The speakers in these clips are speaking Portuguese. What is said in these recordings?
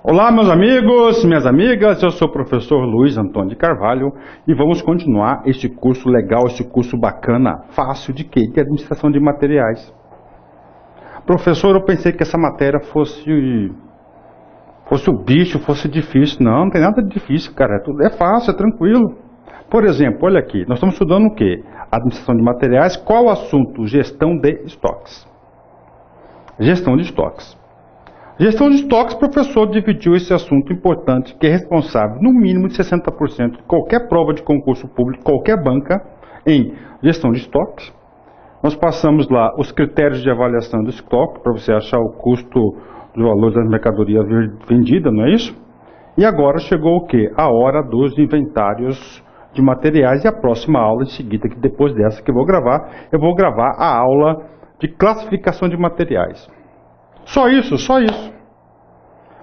Olá, meus amigos, minhas amigas, eu sou o professor Luiz Antônio de Carvalho e vamos continuar este curso legal, este curso bacana, fácil de quê? De administração de materiais. Professor, eu pensei que essa matéria fosse o bicho, fosse difícil. Não tem nada de difícil, cara, é fácil, é tranquilo. Por exemplo, olha aqui, nós estamos estudando o quê? Administração de materiais, qual o assunto? Gestão de estoques. Gestão de estoques. Gestão de estoques, professor dividiu esse assunto importante, que é responsável no mínimo de 60% de qualquer prova de concurso público, qualquer banca, em gestão de estoques. Nós passamos lá os critérios de avaliação do estoque, para você achar o custo dos valores da mercadoria vendida, não é isso? E agora chegou o quê? A hora dos inventários de materiais e a próxima aula em seguida, que depois dessa que eu vou gravar a aula de classificação de materiais. Só isso, só isso.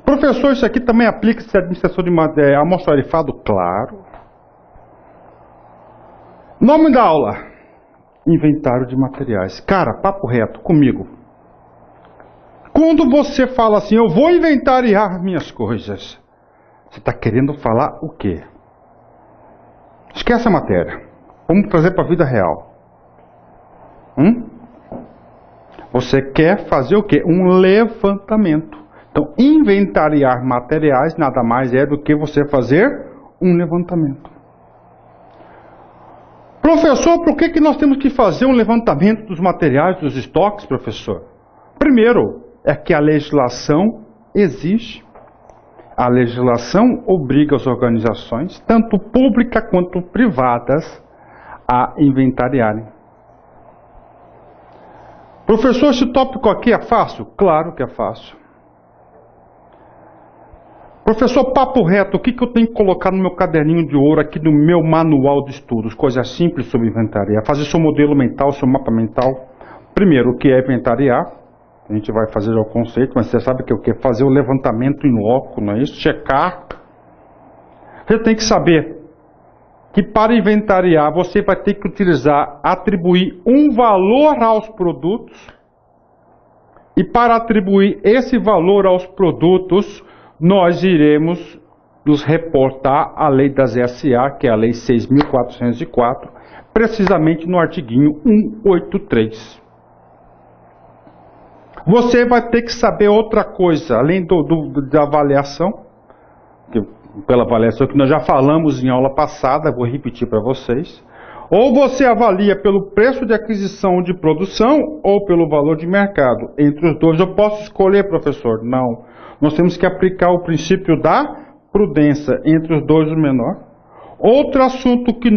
Professor, isso aqui também aplica-se à administração de almoxarifado? Claro. Nome da aula: inventário de materiais. Cara, papo reto comigo. Quando você fala assim, eu vou inventariar minhas coisas, você está querendo falar o quê? Esquece a matéria. Vamos trazer para a vida real. Você quer fazer o quê? Um levantamento. Então, inventariar materiais nada mais é do que você fazer um levantamento. Professor, por que nós temos que fazer um levantamento dos materiais, dos estoques, professor? Primeiro, é que a legislação exige. A legislação obriga as organizações, tanto públicas quanto privadas, a inventariarem. Professor, esse tópico aqui é fácil? Claro que é fácil. Professor, papo reto, o que eu tenho que colocar no meu caderninho de ouro aqui no meu manual de estudos? Coisa simples sobre inventariar. Fazer seu modelo mental, seu mapa mental. Primeiro, o que é inventariar? A gente vai fazer o conceito, mas você sabe que é o que? Fazer o levantamento in loco, não é isso? Checar. Você tem que saber que para inventariar você vai ter que atribuir um valor aos produtos, e para atribuir esse valor aos produtos, nós iremos nos reportar à lei das SA, que é a lei 6.404, precisamente no artiguinho 183. Você vai ter que saber outra coisa, além da avaliação, pela avaliação que nós já falamos em aula passada, vou repetir para vocês. Ou você avalia pelo preço de aquisição de produção ou pelo valor de mercado. Entre os dois, eu posso escolher, professor? Não. Nós temos que aplicar o princípio da prudência. Entre os dois, o menor. Outro assunto que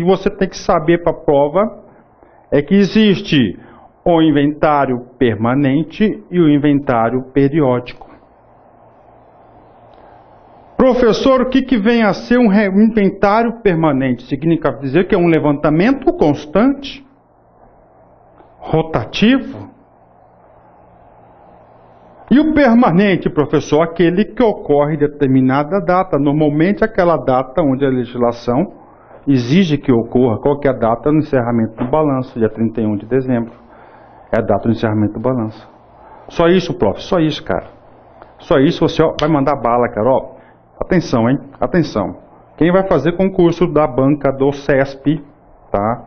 você tem que saber para a prova é que existe o inventário permanente e o inventário periódico. Professor, o que vem a ser um inventário permanente? Significa dizer que é um levantamento constante, rotativo. E o permanente, professor, aquele que ocorre em determinada data. Normalmente aquela data onde a legislação exige que ocorra. Qual que é a data no encerramento do balanço? Dia 31 de dezembro. É a data do encerramento do balanço. Só isso, prof. Só isso, cara. Só isso você vai mandar bala, cara. Ó, atenção, hein? Atenção. Quem vai fazer concurso da banca do CESP, tá?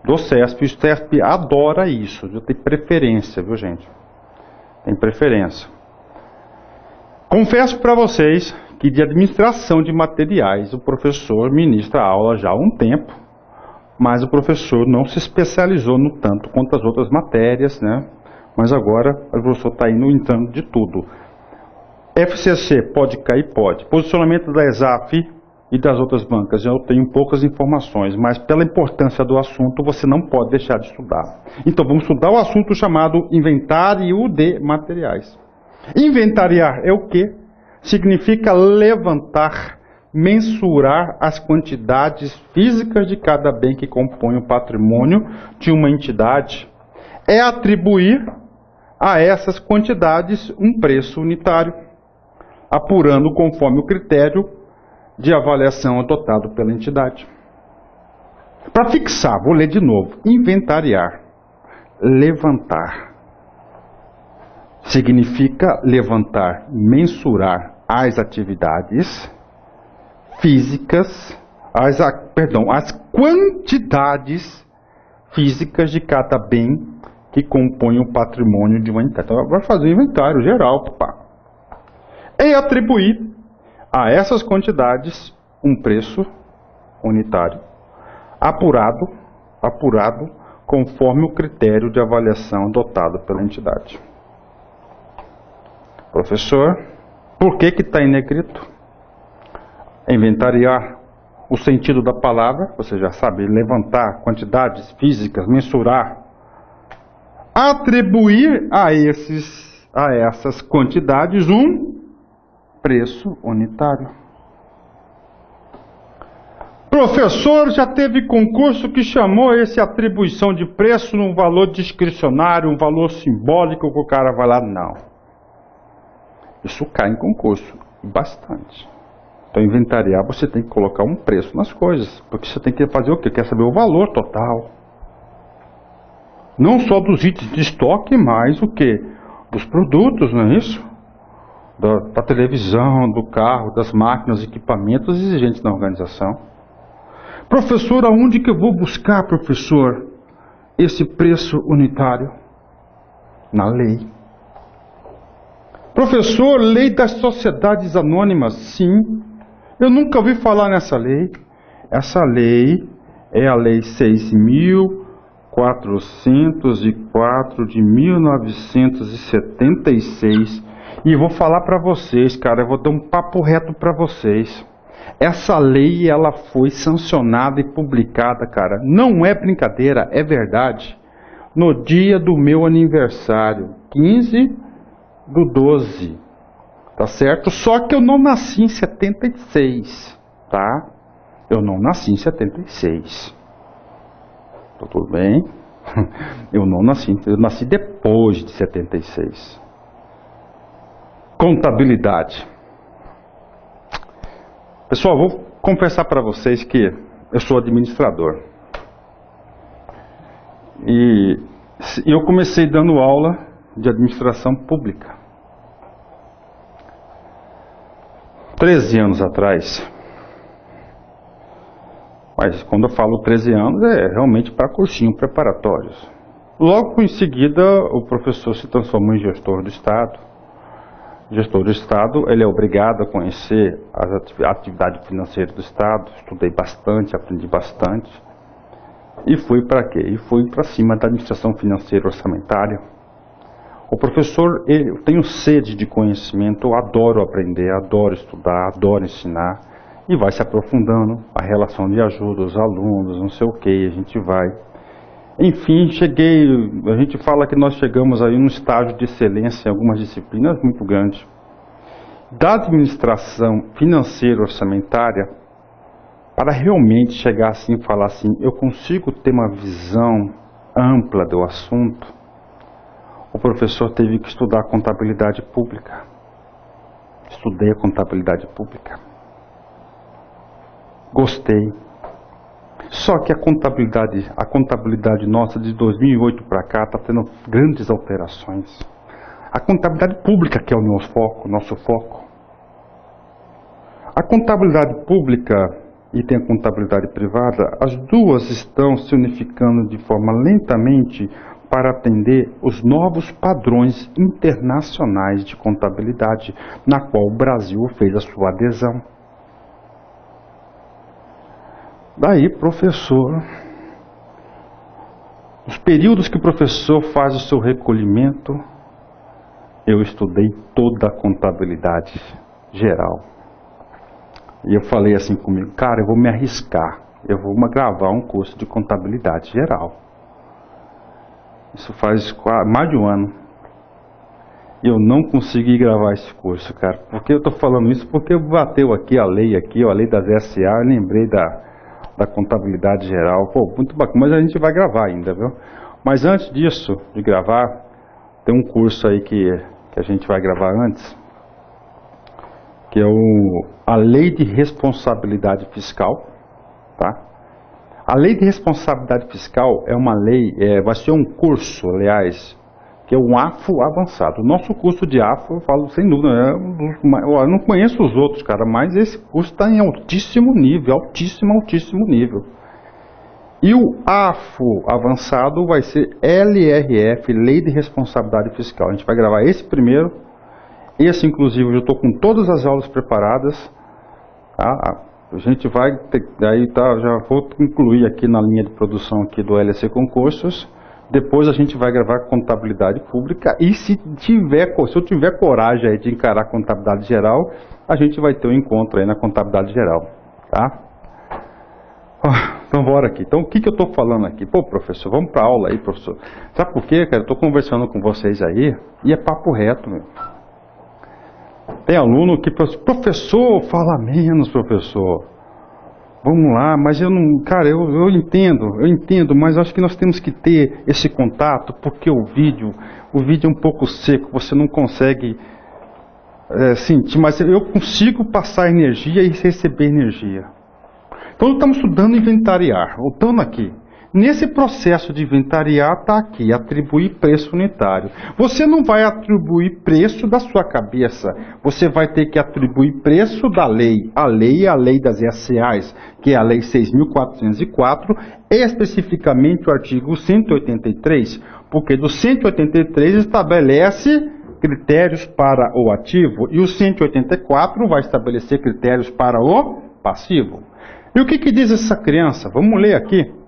Do CESP. O CESP adora isso. Já tem preferência, viu, gente? Tem preferência. Confesso para vocês que de administração de materiais o professor ministra a aula já há um tempo, mas o professor não se especializou no tanto quanto as outras matérias, né? Mas agora o professor está indo entrando de tudo. FCC pode cair? Pode. Posicionamento da ESAF e das outras bancas, eu tenho poucas informações, mas pela importância do assunto você não pode deixar de estudar. Então vamos estudar o assunto chamado inventário de materiais. Inventariar é o quê? Significa levantar, mensurar as quantidades físicas de cada bem que compõe o patrimônio de uma entidade. É atribuir a essas quantidades um preço unitário, apurando conforme o critério de avaliação adotado pela entidade. Para fixar, vou ler de novo. Inventariar, levantar, Significa levantar, mensurar as atividades físicas, as quantidades físicas de cada bem que compõe o patrimônio de uma entidade. Então, vai fazer um inventário geral, papá. E atribuir a essas quantidades um preço unitário, apurado conforme o critério de avaliação adotado pela entidade. Professor, por que está em negrito? Inventariar o sentido da palavra, você já sabe, levantar quantidades físicas, mensurar. Atribuir a essas quantidades um preço unitário. Professor, já teve concurso que chamou essa atribuição de preço num valor discricionário, um valor simbólico que o cara vai lá? Não. Isso cai em concurso, bastante. Então, inventariar, você tem que colocar um preço nas coisas, porque você tem que fazer o quê? Quer saber o valor total. Não só dos itens de estoque, mas o quê? Dos produtos, não é isso? Da televisão, do carro, das máquinas, equipamentos exigentes na organização. Professor, aonde que eu vou buscar, professor, esse preço unitário? Na lei. Professor, lei das sociedades anônimas? Sim. Eu nunca ouvi falar nessa lei. Essa lei é a Lei 6.404 de 1976. E vou falar para vocês, cara, eu vou dar um papo reto para vocês. Essa lei, ela foi sancionada e publicada, cara. Não é brincadeira, é verdade. No dia do meu aniversário, 15/12, tá certo? Só que eu não nasci em 76, tá? Eu não nasci em 76. Tá tudo bem? Eu nasci depois de 76. Contabilidade. Pessoal, vou confessar para vocês que eu sou administrador. E eu comecei dando aula de administração pública. 13 anos atrás. Mas quando eu falo 13 anos, é realmente para cursinho preparatórios. Logo em seguida, o professor se transformou em gestor do Estado. O gestor do Estado, ele é obrigado a conhecer a atividade financeira do Estado. Estudei bastante, aprendi bastante. E fui para quê? E fui para cima da administração financeira orçamentária. O professor, eu tenho sede de conhecimento, eu adoro aprender, adoro estudar, adoro ensinar. E vai se aprofundando a relação de ajuda aos alunos, não sei o que, a gente vai. Enfim, a gente fala que nós chegamos aí num estágio de excelência em algumas disciplinas muito grande. Da administração financeira orçamentária, para realmente chegar assim e falar assim, eu consigo ter uma visão ampla do assunto, o professor teve que estudar contabilidade pública. Estudei a contabilidade pública. Gostei. Só que a contabilidade nossa de 2008 para cá está tendo grandes alterações. A contabilidade pública que é o nosso foco. A contabilidade pública e tem a contabilidade privada, as duas estão se unificando de forma lentamente para atender os novos padrões internacionais de contabilidade, na qual o Brasil fez a sua adesão. Daí, professor, os períodos que o professor faz o seu recolhimento, eu estudei toda a contabilidade geral. E eu falei assim comigo, cara, eu vou me arriscar, eu vou gravar um curso de contabilidade geral. Isso faz mais de um ano. E eu não consegui gravar esse curso, cara. Por que eu estou falando isso? Porque bateu aqui a lei das SA, eu lembrei da contabilidade geral. Pô, muito bacana, mas a gente vai gravar ainda, viu? Mas antes disso, de gravar, tem um curso aí que a gente vai gravar antes, que é a Lei de Responsabilidade Fiscal, tá? A Lei de Responsabilidade Fiscal é uma lei, vai ser um curso, aliás, que é um AFO avançado. O nosso curso de AFO, eu falo sem dúvida, eu não conheço os outros, cara, mas esse curso está em altíssimo nível, altíssimo nível. E o AFO avançado vai ser LRF, Lei de Responsabilidade Fiscal. A gente vai gravar esse primeiro. Esse, inclusive, eu já estou com todas as aulas preparadas. Tá? A gente vai ter, daí tá, já vou incluir aqui na linha de produção aqui do LSC Concursos. Depois a gente vai gravar contabilidade pública. E se eu tiver coragem aí de encarar contabilidade geral, a gente vai ter um encontro aí na contabilidade geral. Tá? Então bora aqui. Então o que eu estou falando aqui? Pô, professor, vamos para aula aí, professor. Sabe por quê, cara? Eu estou conversando com vocês aí e é papo reto, meu. Tem aluno que fala assim, professor, fala menos, professor. Vamos lá, mas eu não... Cara, eu entendo, mas acho que nós temos que ter esse contato, porque o vídeo é um pouco seco, você não consegue sentir, mas eu consigo passar energia e receber energia. Então, estamos estudando inventariar, voltando aqui. Nesse processo de inventariar, está aqui, atribuir preço unitário. Você não vai atribuir preço da sua cabeça, você vai ter que atribuir preço da lei. A lei é a lei das SAs, que é a lei 6.404, especificamente o artigo 183, porque do 183 estabelece critérios para o ativo, e o 184 vai estabelecer critérios para o passivo. E o que diz essa criança? Vamos ler aqui.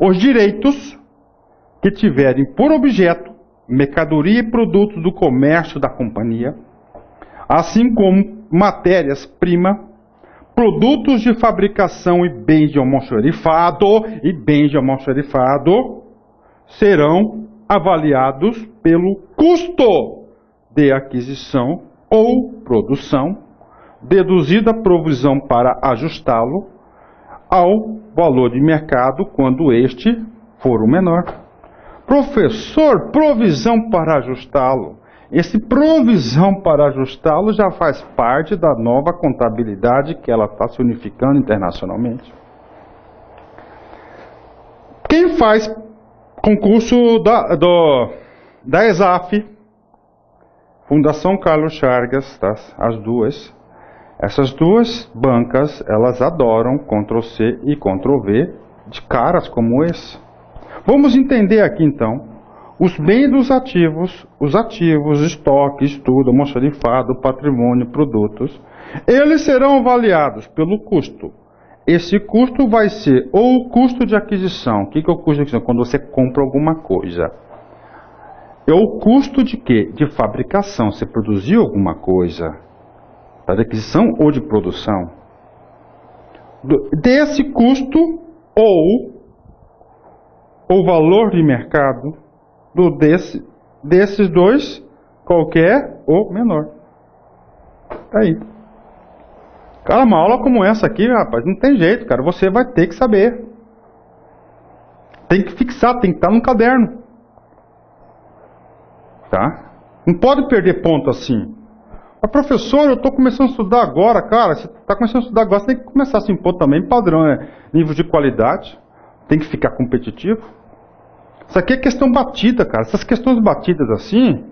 Os direitos que tiverem por objeto mercadoria e produtos do comércio da companhia, assim como matérias-primas, produtos de fabricação e bens de almoxarifado serão avaliados pelo custo de aquisição ou produção, deduzida a provisão para ajustá-lo ao valor de mercado quando este for o menor. Professor, provisão para ajustá-lo. Esse provisão para ajustá-lo já faz parte da nova contabilidade que ela está se unificando internacionalmente. Quem faz concurso da ESAF, Fundação Carlos Chagas, tá? As duas. Essas duas bancas, elas adoram Ctrl+C e Ctrl+V de caras como esse. Vamos entender aqui então. Os bens dos ativos, os ativos, estoque, estudo, almoxarifado, patrimônio, produtos, eles serão avaliados pelo custo. Esse custo vai ser ou o custo de aquisição. O que é o custo de aquisição? Quando você compra alguma coisa. É o custo de quê? De fabricação. Você produziu alguma coisa. De aquisição ou de produção. Desse custo ou o valor de mercado desses dois, qualquer ou menor. Aí. Cara, uma aula como essa aqui, rapaz, não tem jeito, cara. Você vai ter que saber. Tem que fixar, tem que estar no caderno. Tá? Não pode perder ponto assim. Mas, professor, eu estou começando a estudar agora, cara. Você está começando a estudar agora, você tem que começar a se impor também padrão, nível de qualidade. Tem que ficar competitivo. Isso aqui é questão batida, cara. Essas questões batidas assim,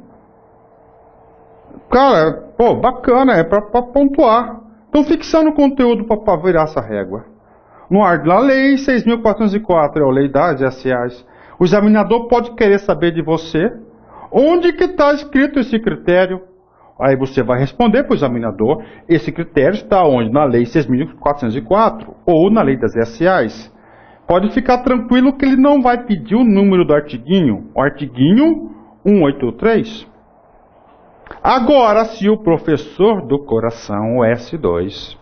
cara, pô, bacana, é para pontuar. Então, fixando o conteúdo para virar essa régua. Na lei 6.404, é a lei das SAs. O examinador pode querer saber de você onde que está escrito esse critério. Aí você vai responder para o examinador, esse critério está onde? Na lei 6.404 ou na lei das SAs. Pode ficar tranquilo que ele não vai pedir o número do artiguinho, o artiguinho 183. Agora, se o professor do coração, o S2,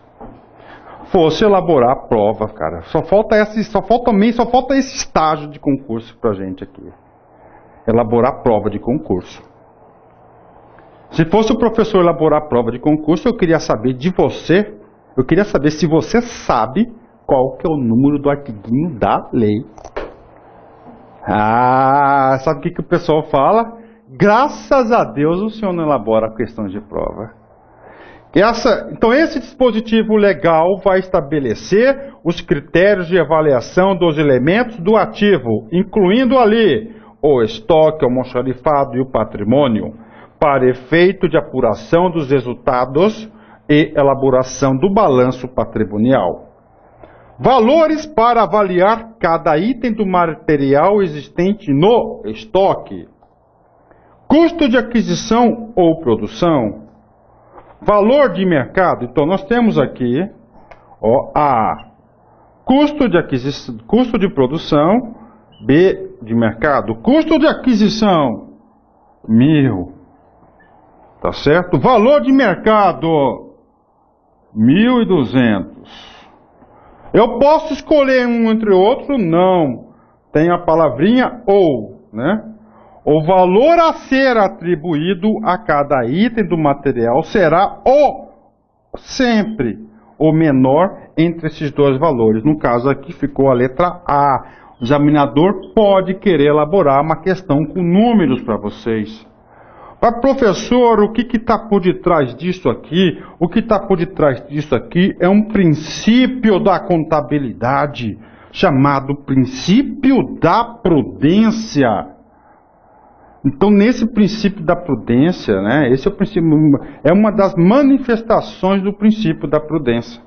fosse elaborar a prova, cara, só falta esse estágio de concurso pra gente aqui. Elaborar a prova de concurso. Se fosse o professor elaborar a prova de concurso, eu queria saber de você, eu queria saber se você sabe qual que é o número do artiguinho da lei. Ah, sabe o que o pessoal fala? Graças a Deus o senhor não elabora questões de prova. Então esse dispositivo legal vai estabelecer os critérios de avaliação dos elementos do ativo, incluindo ali o estoque, o almoxarifado e o patrimônio, para efeito de apuração dos resultados e elaboração do balanço patrimonial. Valores para avaliar cada item do material existente no estoque. Custo de aquisição ou produção. Valor de mercado. Então, nós temos aqui A. Custo de aquisição, custo de produção. B. De mercado. Custo de aquisição. 1.000. Tá certo? Valor de mercado. 1.200. Eu posso escolher um entre outro? Não. Tem a palavrinha ou, né? O valor a ser atribuído a cada item do material será sempre o menor entre esses dois valores. No caso aqui ficou a letra A. O examinador pode querer elaborar uma questão com números para vocês. Mas, professor, o que está por detrás disso aqui? O que está por detrás disso aqui é um princípio da contabilidade, chamado princípio da prudência. Então, nesse princípio da prudência, né, esse é o princípio, é uma das manifestações do princípio da prudência.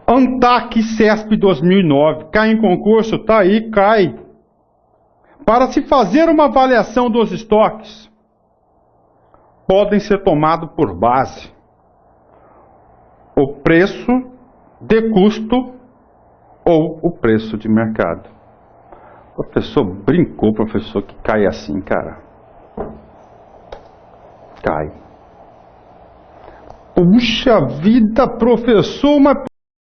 ANTAC CESP 2009, cai em concurso? Tá aí, cai. Para se fazer uma avaliação dos estoques, podem ser tomados por base o preço de custo ou o preço de mercado. O professor brincou, professor, que cai assim, cara. Cai. Puxa vida, professor, mas